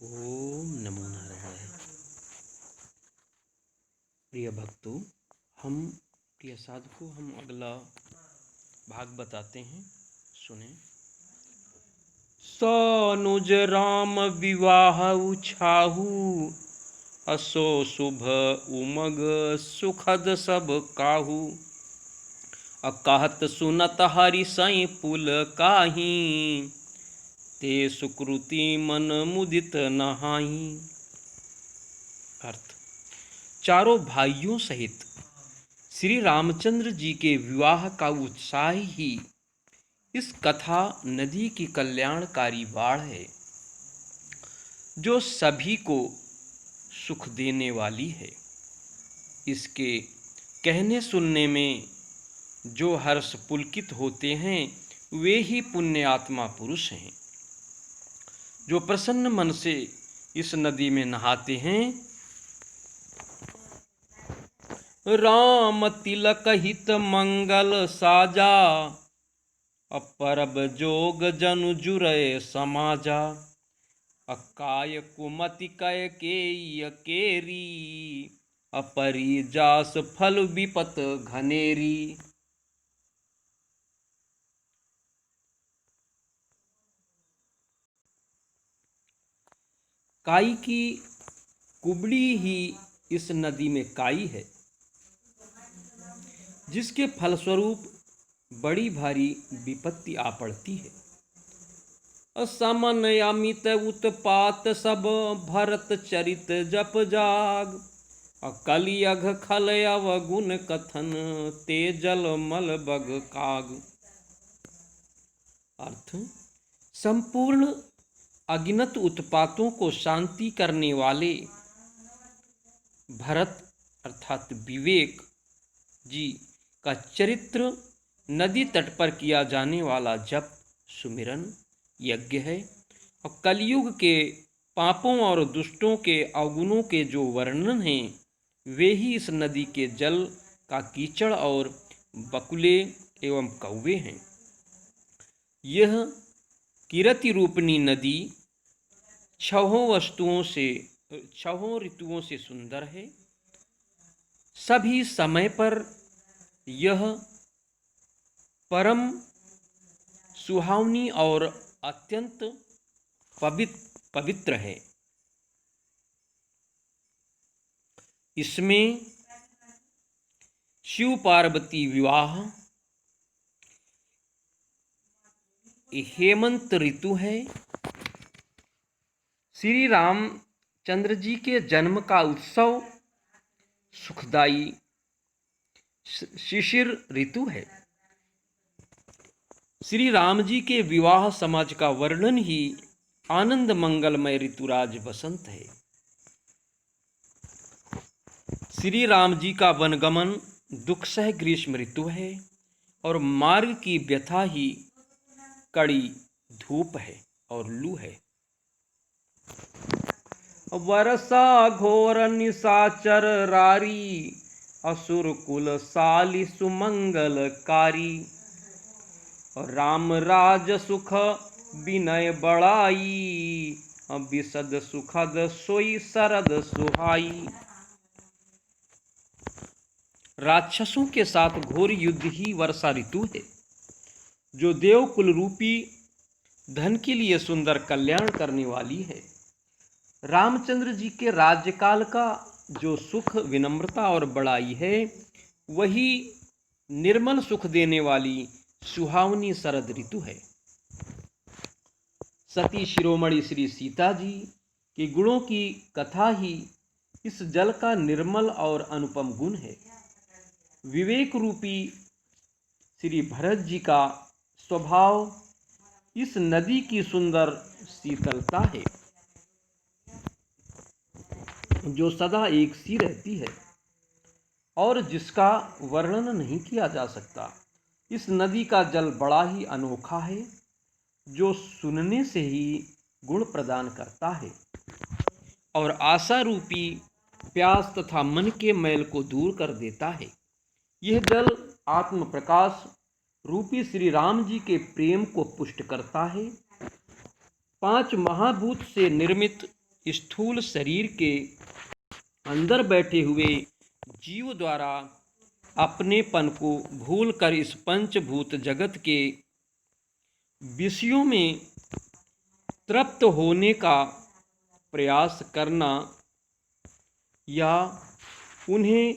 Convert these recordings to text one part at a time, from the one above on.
ओम नमो नारायण। प्रिय भक्तों, प्रिय साधकों, हम अगला भाग बताते हैं, सुने। सनुज राम विवाह उछाहू, असो शुभ उमग सुखद सब काहू। अकहत सुनत हरि सई पुल काही, ते सुकृति मन मुदित नहाई। अर्थ: चारों भाइयों सहित श्री रामचंद्र जी के विवाह का उत्साह ही इस कथा नदी की कल्याणकारी बाढ़ है, जो सभी को सुख देने वाली है। इसके कहने सुनने में जो हर्ष पुलकित होते हैं, वे ही पुण्य आत्मा पुरुष हैं, जो प्रसन्न मन से इस नदी में नहाते हैं। राम तिलक हित मंगल साजा, अपरब जोग जनु जुरय समाजा। अकाय कुमति कय केय केरी, अपरी जास फल विपत घनेरी। काई की कुबड़ी ही इस नदी में काई है, जिसके फलस्वरूप बड़ी भारी विपत्ति आ पड़ती है। असमन अमित उत्पात सब, भरत चरित जप जाग। कलियघ खल अवगुण कथन, ते जल मल बग काग। अर्थ: संपूर्ण अगिनत उत्पातों को शांति करने वाले भरत अर्थात विवेक जी का चरित्र नदी तट पर किया जाने वाला जप, सुमिरन, यज्ञ है। और कलयुग के पापों और दुष्टों के अवगुणों के जो वर्णन हैं, वे ही इस नदी के जल का कीचड़ और बकुले एवं कौवे हैं। यह कीरति रूपनी नदी छहों ऋतुओं से सुंदर है। सभी समय पर यह परम सुहावनी और अत्यंत पवित्र है। इसमें शिव पार्वती विवाह, हेमंत ऋतु है, श्री रामचंद्र जी के जन्म का उत्सव सुखदाई शिशिर ऋतु है। श्री राम जी के विवाह समाज का वर्णन ही आनंद मंगलमय ऋतुराज बसंत है। श्री राम जी का वनगमन दुखसह ग्रीष्म ऋतु है, और मार्ग की व्यथा ही कड़ी धूप है और लू है। वर्षा घोर निशाचर रारी, असुर कुल साली सुमंगलकारी। राम राज सुख विनय बड़ाई, विशद सुखद सोई सरद सुहाई। राक्षसों के साथ घोर युद्ध ही वर्षा ऋतु है, जो देवकुल रूपी धन के लिए सुंदर कल्याण करने वाली है। रामचंद्र जी के राज्यकाल का जो सुख, विनम्रता और बड़ाई है, वही निर्मल सुख देने वाली सुहावनी शरद ऋतु है। सती शिरोमणि श्री सीता जी के गुणों की कथा ही इस जल का निर्मल और अनुपम गुण है। विवेक रूपी श्री भरत जी का स्वभाव इस नदी की सुंदर शीतलता है, जो सदा एक सी रहती है और जिसका वर्णन नहीं किया जा सकता। इस नदी का जल बड़ा ही अनोखा है, जो सुनने से ही गुण प्रदान करता है और आशा रूपी प्यास तथा मन के मैल को दूर कर देता है। यह जल आत्म प्रकाश रूपी श्री राम जी के प्रेम को पुष्ट करता है। 5 महाभूत से निर्मित स्थूल शरीर के अंदर बैठे हुए जीव द्वारा अपनेपन को भूलकर इस पंचभूत जगत के विषयों में तृप्त होने का प्रयास करना या उन्हें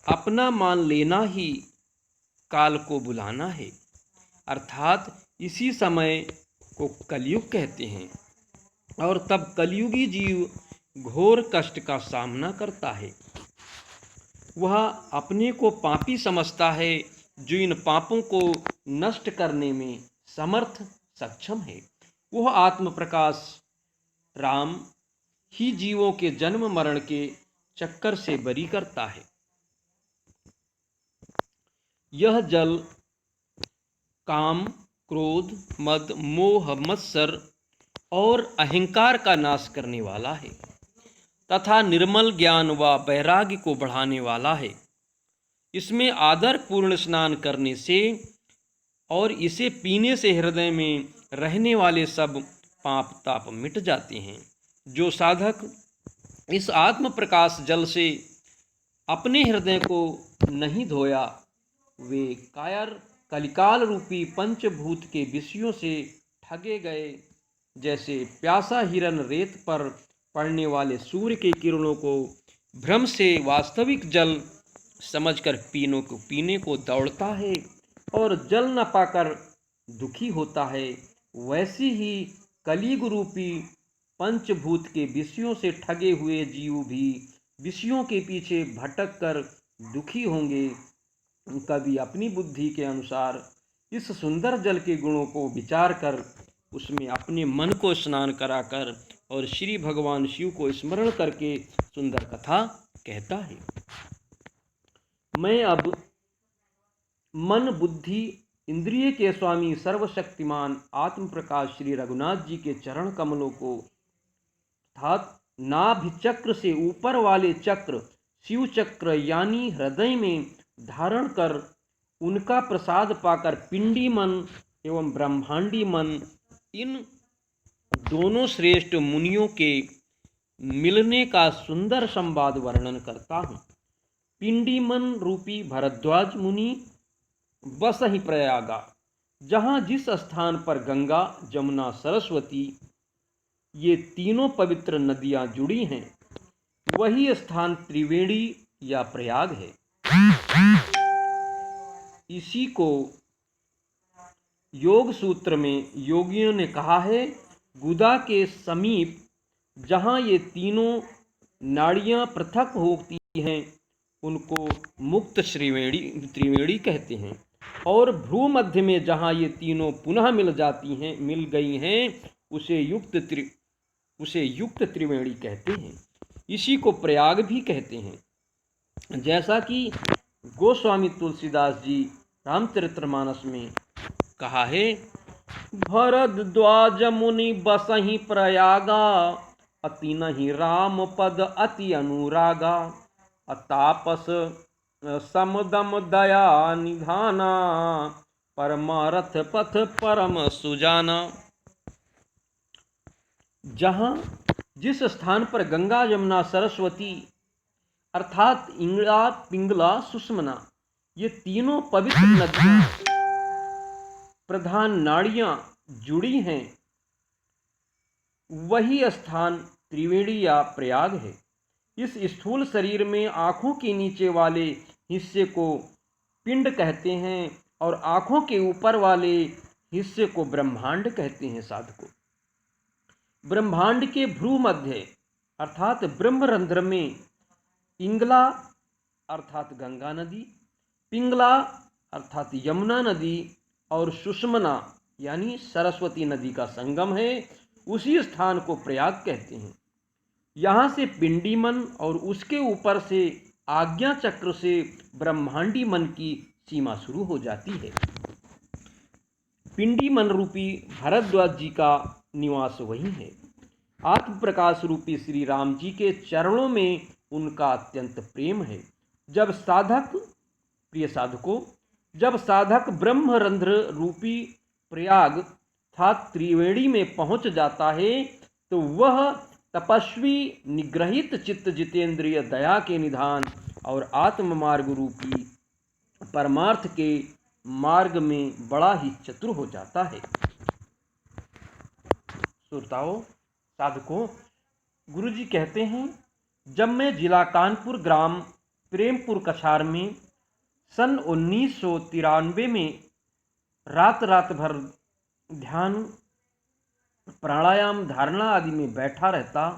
अपना मान लेना ही काल को बुलाना है। अर्थात इसी समय को कलयुग कहते हैं और तब कलयुगी जीव घोर कष्ट का सामना करता है। वह अपने को पापी समझता है जो इन पापों को नष्ट करने में समर्थ सक्षम है। वह आत्म प्रकाश राम ही जीवों के जन्म मरण के चक्कर से बरी करता है। यह जल काम, क्रोध, मद, मोह, मत्सर और अहंकार का नाश करने वाला है तथा निर्मल ज्ञान व वैराग्य को बढ़ाने वाला है। इसमें आदर पूर्ण स्नान करने से और इसे पीने से हृदय में रहने वाले सब पाप ताप मिट जाते हैं। जो साधक इस आत्म प्रकाश जल से अपने हृदय को नहीं धोया वे कायर कलिकाल रूपी पंचभूत के विषयों से ठगे गए। जैसे प्यासा हिरन रेत पर पड़ने वाले सूर्य के किरणों को भ्रम से वास्तविक जल समझकर पीने को दौड़ता है और जल न पाकर दुखी होता है, वैसे ही कलियुग रूपी पंचभूत के विषयों से ठगे हुए जीव भी विषयों के पीछे भटक कर दुखी होंगे। कभी अपनी बुद्धि के अनुसार इस सुंदर जल के गुणों को विचार कर उसमें अपने मन को स्नान कराकर और श्री भगवान शिव को स्मरण करके सुंदर कथा कहता है। मैं अब मन, बुद्धि, इंद्रिय के स्वामी सर्वशक्तिमान आत्म प्रकाश श्री रघुनाथ जी के चरण कमलों को अर्थात नाभि चक्र से ऊपर वाले चक्र शिव चक्र यानी हृदय में धारण कर उनका प्रसाद पाकर पिंडी मन एवं ब्रह्मांडी मन इन दोनों श्रेष्ठ मुनियों के मिलने का सुंदर संवाद वर्णन करता हूँ। पिंडी मन रूपी भरद्वाज मुनि बस ही प्रयागा, जहाँ जिस स्थान पर गंगा, जमुना, सरस्वती ये तीनों पवित्र नदियाँ जुड़ी हैं वही स्थान त्रिवेणी या प्रयाग है। इसी को योग सूत्र में योगियों ने कहा है, गुदा के समीप जहाँ ये तीनों नाड़ियाँ पृथक होती हैं उनको मुक्त त्रिवेणी कहते हैं और भ्रू मध्य में जहाँ ये तीनों पुनः मिल गई हैं उसे युक्त त्रिवेणी कहते हैं। इसी को प्रयाग भी कहते हैं। जैसा कि गोस्वामी तुलसीदास जी रामचरितमानस में कहा है, भरद्वाज मुनि बसहि प्रयागा, अति नहीं राम पद अति अनुरागा, अतापस समदम दया निधाना, परमारथ पथ परम सुजाना। जहाँ जिस स्थान पर गंगा, यमुना, सरस्वती अर्थात इंगला, पिंगला, सुषमना ये तीनों पवित्र नदियाँ प्रधान नाड़ियाँ जुड़ी हैं वही स्थान त्रिवेणी या प्रयाग है। इस स्थूल शरीर में आँखों के नीचे वाले हिस्से को पिंड कहते हैं और आँखों के ऊपर वाले हिस्से को ब्रह्मांड कहते हैं। साधकों, ब्रह्मांड के भ्रू मध्य अर्थात ब्रह्मरंध्र में इंगला अर्थात गंगा नदी, पिंगला अर्थात यमुना नदी और सुषमना यानी सरस्वती नदी का संगम है। उसी स्थान को प्रयाग कहते हैं। यहाँ से पिंडी मन और उसके ऊपर से आज्ञा चक्र से ब्रह्मांडी मन की सीमा शुरू हो जाती है। पिंडी मन रूपी भरद्वाज जी का निवास वही है। आत्म प्रकाश रूपी श्री राम जी के चरणों में उनका अत्यंत प्रेम है। जब साधक ब्रह्मरंध्र रूपी प्रयाग था त्रिवेणी में पहुंच जाता है तो वह तपस्वी निग्रहित चित्त जितेंद्रिय दया के निधान और आत्म मार्ग रूपी परमार्थ के मार्ग में बड़ा ही चतुर हो जाता है। श्रोताओं, साधकों, गुरु जी कहते हैं, जब मैं जिला कानपुर ग्राम प्रेमपुर कछार में सन 1993 में रात भर ध्यान, प्राणायाम, धारणा आदि में बैठा रहता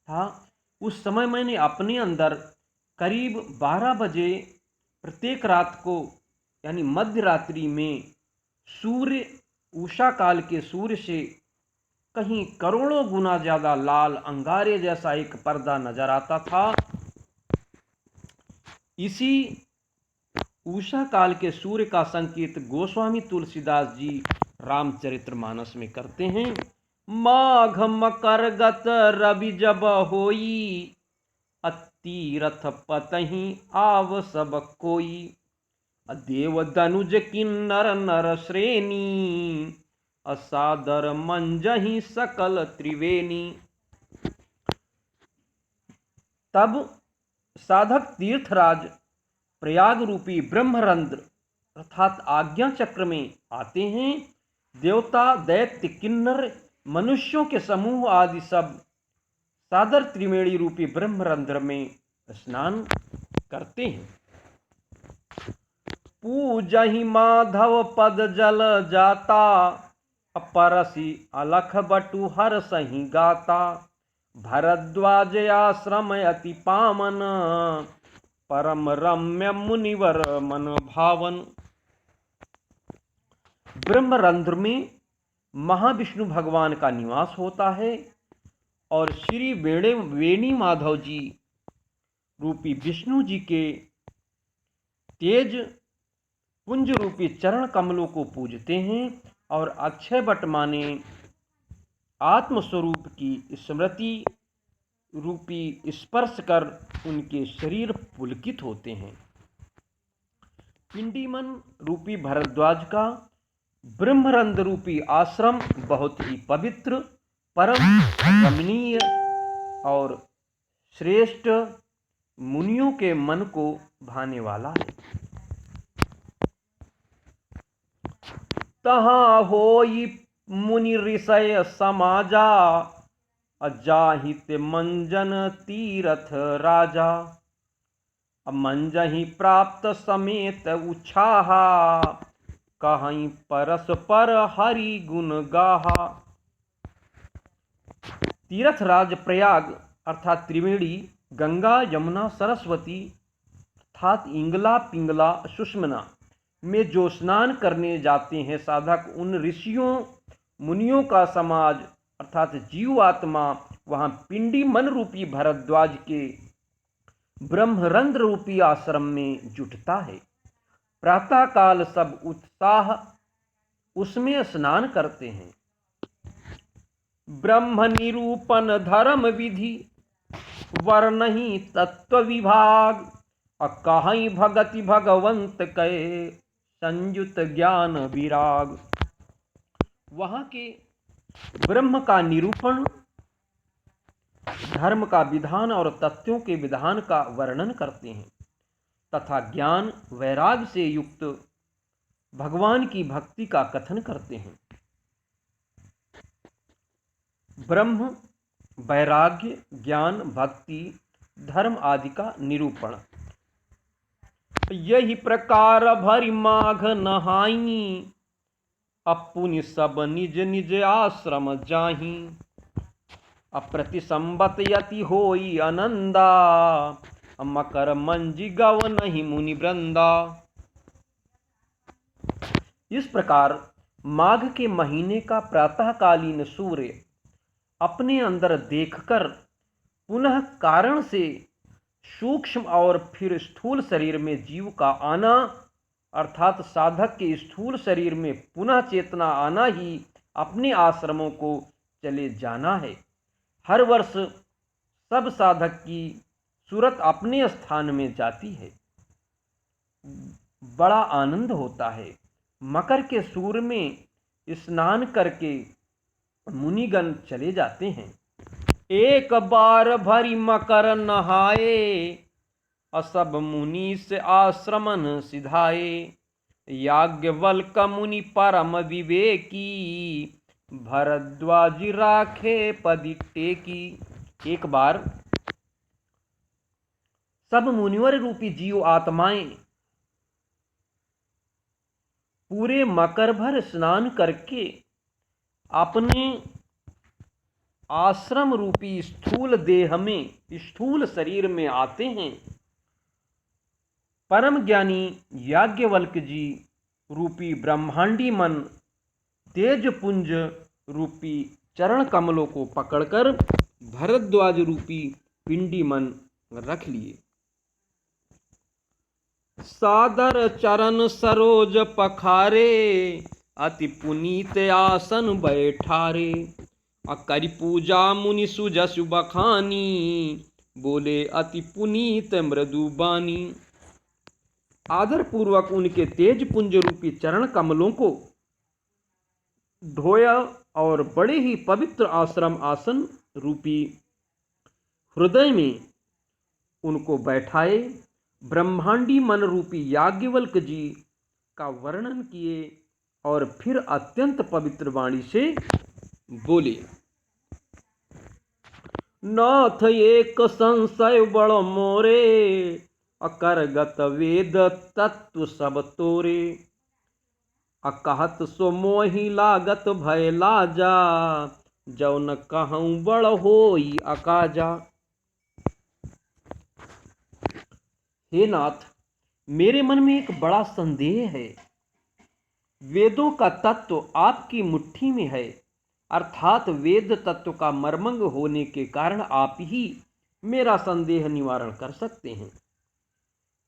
था, उस समय मैंने अपने अंदर करीब 12 बजे प्रत्येक रात को यानी मध्य रात्रि में सूर्य, उषा काल के सूर्य से कहीं करोड़ों गुना ज़्यादा लाल अंगारे जैसा एक पर्दा नजर आता था। इसी उषा काल के सूर्य का संकेत गोस्वामी तुलसीदास जी रामचरितमानस में करते हैं। माघ मकर गत रवि जब होई, अतीरथ पतहि आव सब कोई, देव दनुज किन्नर नर श्रेणी, असादर मंजहि सकल त्रिवेणी। तब साधक तीर्थराज प्रयाग रूपी ब्रह्मरंध्र अर्थात आज्ञा चक्र में आते हैं। देवता, दैत्य, किन्नर, मनुष्यों के समूह आदि सब सादर त्रिवेणी रूपी ब्रह्मरंध्र में स्नान करते हैं। पूजहि माधव पद जल जाता, अपरसी अलख बटु हर सही गाता, भरद्वाज आश्रम अति पावन, परम रम्य मुनिवर मन भावन। ब्रह्मरंध्र में महाविष्णु भगवान का निवास होता है और श्री वेणी माधव जी रूपी विष्णु जी के तेज पुंज रूपी चरण कमलों को पूजते हैं और अक्षय बट माने आत्मस्वरूप की स्मृति रूपी स्पर्श कर उनके शरीर पुलकित होते हैं। पिंडीमन रूपी भरद्वाज का ब्रह्मरंध्र रूपी आश्रम बहुत ही पवित्र, परम रमणीय और श्रेष्ठ मुनियों के मन को भाने वाला है। तहाँ होई मुनि ऋषय समाजा, अजाहित मंजन तीरथ राजा, मंजहि प्राप्त समेत उछाहा, कहीं परस्पर हरि गुण गाहा। तीर्थराज प्रयाग अर्थात त्रिवेणी, गंगा, यमुना, सरस्वती अर्थात इंगला, पिंगला, सुषमना में जो स्नान करने जाते हैं साधक, उन ऋषियों मुनियों का समाज अर्थात जीव आत्मा वहाँ पिंडी मन रूपी भरद्वाज के ब्रह्मरंध्र रूपी आश्रम में जुटता है। प्रातः काल सब उत्साह उसमें स्नान करते हैं। ब्रह्म निरूपण धर्म विधि, वर्णहि तत्व विभाग, कहीं भगति भगवंत कहे, संयुत ज्ञान विराग। वहाँ के ब्रह्म का निरूपण, धर्म का विधान और तत्वों के विधान का वर्णन करते हैं तथा ज्ञान वैराग से युक्त भगवान की भक्ति का कथन करते हैं। ब्रह्म, वैराग्य, ज्ञान, भक्ति, धर्म आदि का निरूपण। यही प्रकार भरि माघ नहाई, अपुनि सब निज निज आश्रम जाहि, अप्रति संबत यति होई आनंदा, मकर मंजि गव नहीं मुनि वृंदा। इस प्रकार माघ के महीने का प्रातःकालीन सूर्य अपने अंदर देखकर पुनः कारण से सूक्ष्म और फिर स्थूल शरीर में जीव का आना अर्थात साधक के स्थूल शरीर में पुनः चेतना आना ही अपने आश्रमों को चले जाना है। हर वर्ष सब साधक की सूरत अपने स्थान में जाती है, बड़ा आनंद होता है। मकर के सूर्य में स्नान करके मुनिगण चले जाते हैं। एक बार भरी मकर नहाए, असब मुनि से आश्रमन सिधाए। याज्ञवल्क मुनि परम विवेकी, भरद्वाज राखे पदि टेकी। एक बार सब मुनिवर रूपी जीव आत्माएं पूरे मकर भर स्नान करके अपने आश्रम रूपी स्थूल देह में, स्थूल शरीर में आते हैं। परम ज्ञानी याज्ञवल्क जी रूपी ब्रह्मांडी मन तेज पुंज रूपी चरण कमलों को पकड़कर भरद्वाज रूपी पिंडी मन रख लिए। सादर चरण सरोज पखारे, अति पुनीत आसन बैठारे। अकरि पूजा मुनि सुजसु बखानी, बोले अति पुनीत मृदु बानी। आदर पूर्वक उनके तेज पुंज रूपी चरण कमलों को धोया और बड़े ही पवित्र आश्रम आसन रूपी हृदय में उनको बैठाए। ब्रह्मांडी मन रूपी याज्ञवल्क जी का वर्णन किए और फिर अत्यंत पवित्र वाणी से बोले, नाथ एक संशय बड़ मोरे, अकरगत वेद तत्व सब तोरे। अकहत सो मोहि लागत भय लाजा, जौन कहूँ बड़ होई अकाजा। हे नाथ, मेरे मन में एक बड़ा संदेह है। वेदों का तत्व आपकी मुट्ठी में है, अर्थात वेद तत्व का मर्मंग होने के कारण आप ही मेरा संदेह निवारण कर सकते हैं।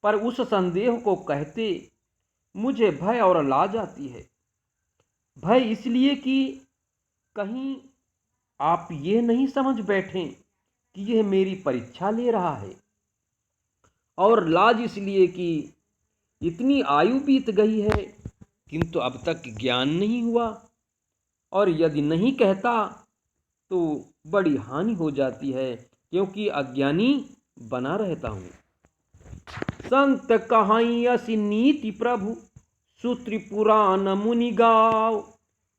पर उस संदेह को कहते मुझे भय और लाज आती है। भय इसलिए कि कहीं आप ये नहीं समझ बैठें कि यह मेरी परीक्षा ले रहा है, और लाज इसलिए कि इतनी आयु बीत गई है किंतु अब तक ज्ञान नहीं हुआ, और यदि नहीं कहता तो बड़ी हानि हो जाती है, क्योंकि अज्ञानी बना रहता हूँ। संत कहाई असि नीति प्रभु, सूत्र पुराण मुनि गाव।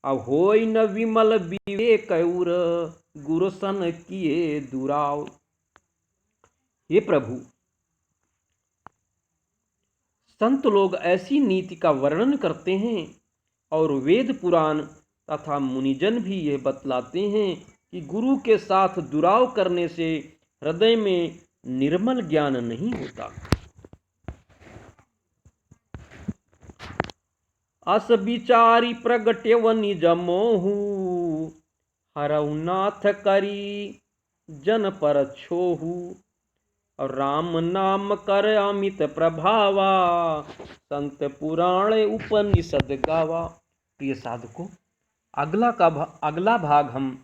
अब होई न विमल विवेक उर, गुरु सन किए दुराव। हे प्रभु, संत लोग ऐसी नीति का वर्णन करते हैं और वेद पुराण तथा मुनिजन भी यह बतलाते हैं कि गुरु के साथ दुराव करने से हृदय में निर्मल ज्ञान नहीं होता। अस विचारी प्रगट्यव निज मोहु, हरऊ नाथ करी जन पर छोहु। राम नाम कर अमित प्रभावा, संत पुराण उपनिषद गावा। प्रिय साधकों, अगला भाग हम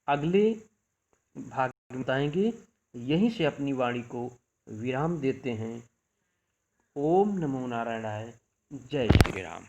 अगले भाग में बताएंगे। यहीं से अपनी वाणी को विराम देते हैं। ओम नमो नारायणाय। जय श्री राम।